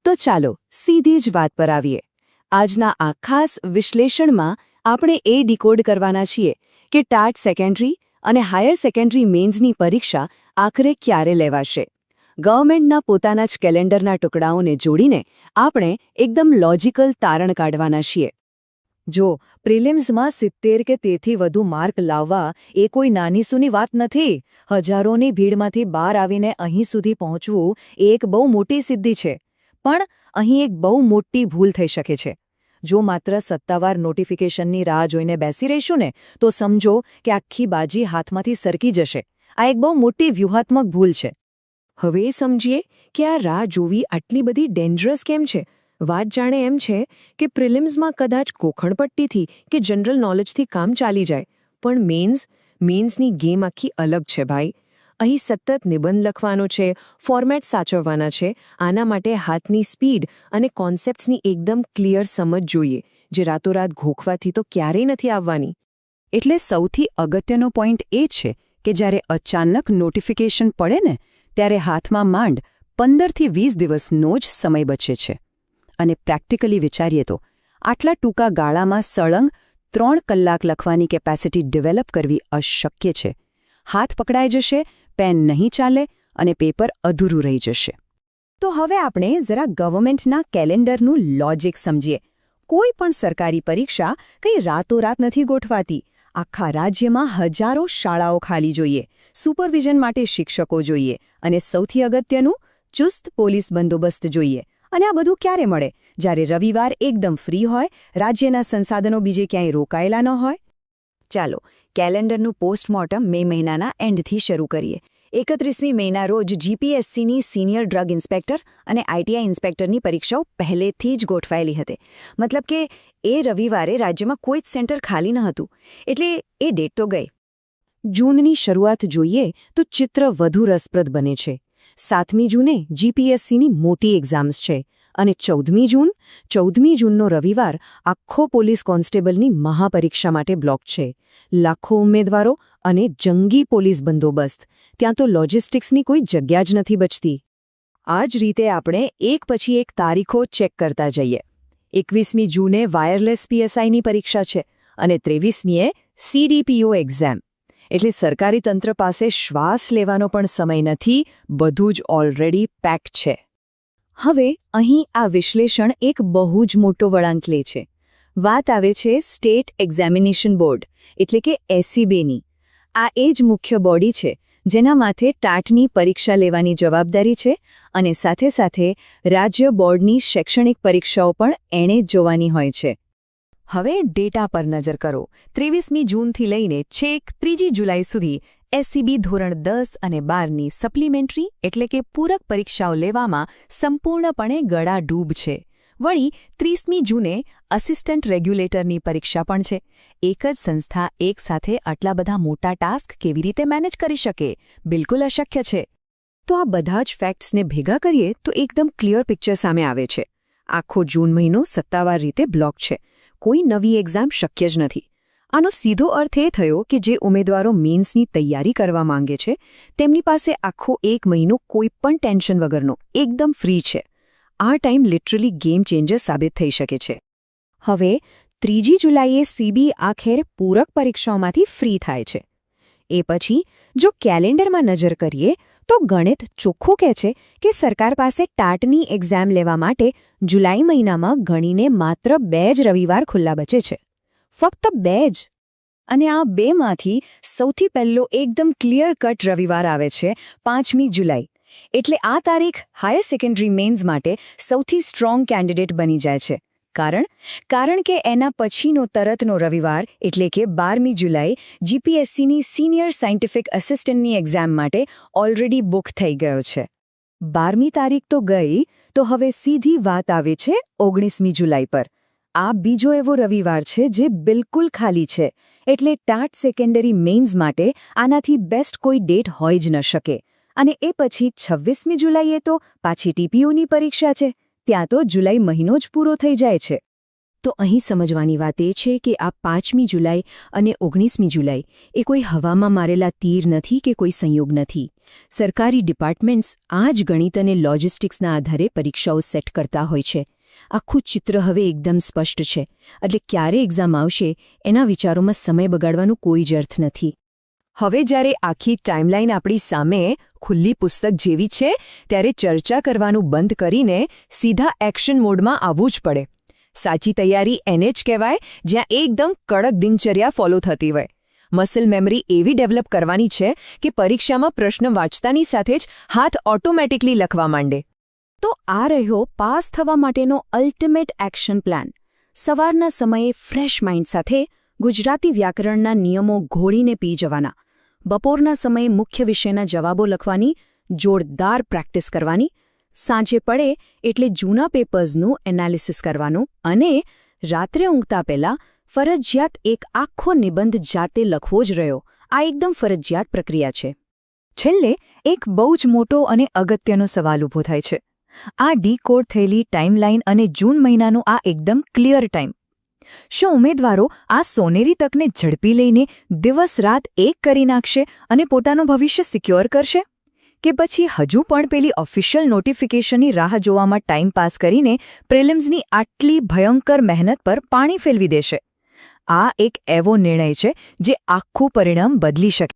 તો ચાલો સીધી જ વાત પર આવીએ. આજના આ ખાસ વિશ્લેષણમાં આપણે એ ડિકોડ કરવાના છીએ કે ટાટ સેકન્ડરી અને હાયર સેકન્ડરી મેન્સની પરીક્ષા આખરે ક્યારે લેવાશે. ગવર્મેન્ટના પોતાના જ કેલેન્ડરના ટુકડાઓને જોડીને આપણે એકદમ લોજિકલ તારણ કાઢવાના છીએ. જો પ્રિલિમ્સમાં 70 કે તેથી વધુ માર્ક લાવવા એ કોઈ નાની સૂની વાત નથી. હજારોની ભીડમાંથી બહાર આવીને અહીં સુધી પહોંચવું એ એક બહુ મોટી સિદ્ધિ છે. પણ અહીં એક બહુ મોટી ભૂલ થઈ શકે છે. જો માત્ર સત્તાવાર નોટિફિકેશનની રાહ જોઈને બેસી રહીશું ને તો સમજો કે આખી બાજી હાથમાંથી સરકી જશે. આ એક બહુ મોટી વ્યૂહાત્મક ભૂલ છે. હવે સમજીએ કે આ રાહ જોવી આટલી બધી ડેન્જરસ કેમ છે. વાત જાણે એમ છે કે પ્રિલિમ્સમાં કદાચ ગોખણપટ્ટીથી કે જનરલ નોલેજથી કામ ચાલી જાય, પણ મેન્સની ગેમ આખી અલગ છે ભાઈ. અહીં સતત નિબંધ લખવાનો છે, ફોર્મેટ સાચવવાના છે. આના માટે હાથની સ્પીડ અને કોન્સેપ્ટ્સની એકદમ ક્લિયર સમજ જોઈએ, જે રાતોરાત ઘોખવાથી તો ક્યારેય નથી આવવાની. એટલે સૌથી અગત્યનો પોઈન્ટ એ છે કે જ્યારે અચાનક નોટિફિકેશન પડે ને ત્યારે હાથમાં માંડ 15થી 20 દિવસનો જ સમય બચે છે. અને પ્રેક્ટિકલી વિચારીએ તો આટલા ટૂંકા ગાળામાં સળંગ 3 કલાક લખવાની કેપેસિટી ડેવલપ કરવી અશક્ય છે. હાથ પકડાઈ જશે, પેન નહીં ચાલે અને પેપર અધૂરું રહી જશે. તો હવે આપણે જરા ગવર્મેન્ટના કેલેન્ડરનું લોજિક સમજીએ. કોઈ પણ સરકારી પરીક્ષા કંઈ રાતોરાત નથી ગોઠવાતી. આખા રાજ્યમાં હજારો શાળાઓ ખાલી જોઈએ, સુપરવિઝન માટે શિક્ષકો જોઈએ અને સૌથી અગત્યનું ચુસ્ત પોલીસ બંદોબસ્ત જોઈએ. અને આ બધું ક્યારે મળે? જ્યારે રવિવાર એકદમ ફ્રી હોય, રાજ્યના સંસાધનો બીજે ક્યાંય રોકાયેલા ન હોય. ચાલો કેલેન્ડરનું પોસ્ટમોર્ટમ મે મહિનાના એન્ડથી શરૂ કરીએ. 31મી મેના રોજ જીપીએસસીની સિનિયર ડ્રગ ઇન્સ્પેક્ટર અને આઈટીઆઈ ઇન્સ્પેક્ટરની પરીક્ષાઓ પહેલેથી જ ગોઠવાયેલી હતી. મતલબ કે એ રવિવારે રાજ્યમાં કોઈ જ સેન્ટર ખાલી ન હતું. એટલે એ ડેટ તો ગઈ. જૂનની શરૂઆત જોઈએ તો ચિત્ર વધુ રસપ્રદ બને છે. 7મી જૂને જીપીએસસીની મોટી એક્ઝામ્સ છે અને 14મી જૂનનો રવિવાર આખો પોલીસ કોન્સ્ટેબલની મહાપરીક્ષા માટે બ્લોક છે. લાખો ઉમેદવારો અને જંગી પોલીસ બંદોબસ્ત. ત્યાં તો લોજિસ્ટિક્સની કોઈ જગ્યા જ નથી બચતી. આ જ રીતે આપણે એક પછી એક તારીખો ચેક કરતા જઈએ. 21મી જૂને વાયરલેસ પીએસઆઈની પરીક્ષા છે અને 23મીએ સીડીપીઓ એક્ઝામ. એટલે સરકારી તંત્ર પાસે શ્વાસ લેવાનો પણ સમય નથી, બધું જ ઓલરેડી પેક છે. હવે અહીં આ વિશ્લેષણ એક બહુ જ મોટો વળાંક લે છે. વાત આવે છે સ્ટેટ એક્ઝામિનેશન બોર્ડ એટલે કે એસસીબીની. આ એ જ મુખ્ય બોડી છે જેના માથે ટાટની પરીક્ષા લેવાની જવાબદારી છે અને સાથે સાથે રાજ્ય બોર્ડની શૈક્ષણિક પરીક્ષાઓ પણ એણે જ જોવાની હોય છે. હવે ડેટા પર નજર કરો. 23મી જૂનથી લઈને છેક 3જી જુલાઈ સુધી એસસીબી ધોરણ 10 અને 12ની સપ્લિમેન્ટરી એટલે કે પૂરક પરીક્ષાઓ લેવામાં સંપૂર્ણપણે ગળાડૂબ છે. વળી 30મી જૂને અસિસ્ટન્ટ રેગ્યુલેટરની પરીક્ષા પણ છે. એક જ સંસ્થા એક સાથે આટલા બધા મોટા ટાસ્ક કેવી રીતે મેનેજ કરી શકે? બિલકુલ અશક્ય છે. તો આ બધા જ ફેક્ટ્સને ભેગા કરીએ તો એકદમ ક્લિયર પિક્ચર સામે આવે છે. આખો જૂન મહિનો સત્તાવાર રીતે બ્લોક છે. કોઈ નવી એક્ઝામ શક્ય જ નથી. આનો સીધો અર્થ એ થયો કે જે ઉમેદવારો મેન્સની તૈયારી કરવા માંગે છે તેમની પાસે આખો એક મહિનો કોઈ પણ ટેન્શન વગરનો એકદમ ફ્રી છે. આ ટાઈમ લિટરલી ગેમ ચેન્જર સાબિત થઈ શકે છે. હવે 3જી જુલાઈએ સીબી આખેર પૂરક પરીક્ષાઓમાંથી ફ્રી થાય છે. એ પછી જો કેલેન્ડરમાં નજર કરીએ તો ગણિત ચોખ્ખું કહે છે કે સરકાર પાસે ટાટની એક્ઝામ લેવા માટે જુલાઈ મહિનામાં ગણીને માત્ર 2 જ રવિવાર ખુલ્લા બચે છે. ફક્ત 2 જ. અને આ 2માંથી સૌથી પહેલો એકદમ ક્લિયર કટ રવિવાર આવે છે 5મી જુલાઈ. એટલે આ તારીખ હાયર સેકન્ડરી મેન્સ માટે સૌથી સ્ટ્રોંગ કેન્ડિડેટ બની જાય છે. કારણ કે એના પછીનો તરતનો રવિવાર એટલે કે 12મી જુલાઈ જીપીએસસીની સિનિયર સાયન્ટિફિક અસિસ્ટન્ટની એક્ઝામ માટે ઓલરેડી બુક થઈ ગયો છે. 12મી તારીખ તો ગઈ, તો હવે સીધી વાત આવે છે 19મી જુલાઈ પર. આ બીજો એવો રવિવાર છે જે બિલકુલ ખાલી છે. એટલે ટાટ સેકન્ડરી મેન્સ માટે આનાથી બેસ્ટ કોઈ ડેટ હોય જ ન શકે. અને એ પછી 26મી જુલાઈએ તો પાછી ટીપીયુની પરીક્ષા છે. ત્યાં તો જુલાઈ મહિનો જ પૂરો થઈ જાય છે. તો અહીં સમજવાની વાત એ છે કે આ 5મી જુલાઈ અને 19મી જુલાઈ એ કોઈ હવામાં મારેલા તીર નથી કે કોઈ સંયોગ નથી. સરકારી ડિપાર્ટમેન્ટ્સ આ જ ગણિત અને લોજિસ્ટિક્સના આધારે પરીક્ષાઓ સેટ કરતા હોય છે. આખું ચિત્ર હવે એકદમ સ્પષ્ટ છે. એટલે ક્યારે એક્ઝામ આવશે એના વિચારોમાં સમય બગાડવાનો કોઈ જ અર્થ નથી. હવે જ્યારે આખી ટાઈમલાઈન આપણી સામે ખુલ્લી પુસ્તક જેવી છે ત્યારે ચર્ચા કરવાનું બંધ કરીને સીધા એક્શન મોડમાં આવવું જ પડે. સાચી તૈયારી એને જ કહેવાય જ્યાં એકદમ કડક દિનચર્યા ફોલો થતી હોય. મસલ મેમરી એવી ડેવલપ કરવાની છે કે પરીક્ષામાં પ્રશ્ન વાંચતાની સાથે જ હાથ ઓટોમેટિકલી લખવા માંડે. તો આ રહ્યો પાસ થવા માટેનો અલ્ટિમેટ એક્શન પ્લાન. સવારના સમયે ફ્રેશ માઇન્ડ સાથે ગુજરાતી વ્યાકરણના નિયમો ઘોળીને પી જવાના. બપોરના સમયે મુખ્ય વિષયના જવાબો લખવાની જોરદાર પ્રેક્ટિસ કરવાની. સાંજે પડે એટલે જૂના પેપર્સનું એનાલિસિસ કરવાનું અને રાત્રે ઊંઘતા પહેલાં ફરજિયાત એક આખો નિબંધ જાતે લખવો જ રહ્યો. આ એકદમ ફરજિયાત પ્રક્રિયા છે. છેલ્લે એક બહુ જ મોટો અને અગત્યનો સવાલ ઊભો થાય છે. આ ડીકોડ થયેલી ટાઈમલાઈન અને જૂન મહિનાનો આ એકદમ ક્લિયર ટાઈમ. શું ઉમેદવારો આ સોનેરી તકને ઝડપી લઈને દિવસ-રાત એક કરી નાખશે અને પોતાનું ભવિષ્ય સિક્યોર કરશે? કે પછી હજુ પણ પેલી ઓફિશિયલ નોટિફિકેશનની રાહ જોવામાં ટાઈમ પાસ કરીને પ્રિલિમ્સની આટલી ભયંકર મહેનત પર પાણી ફેરવી દેશે? આ એક એવો નિર્ણય છે જે આખું પરિણામ બદલી શકે.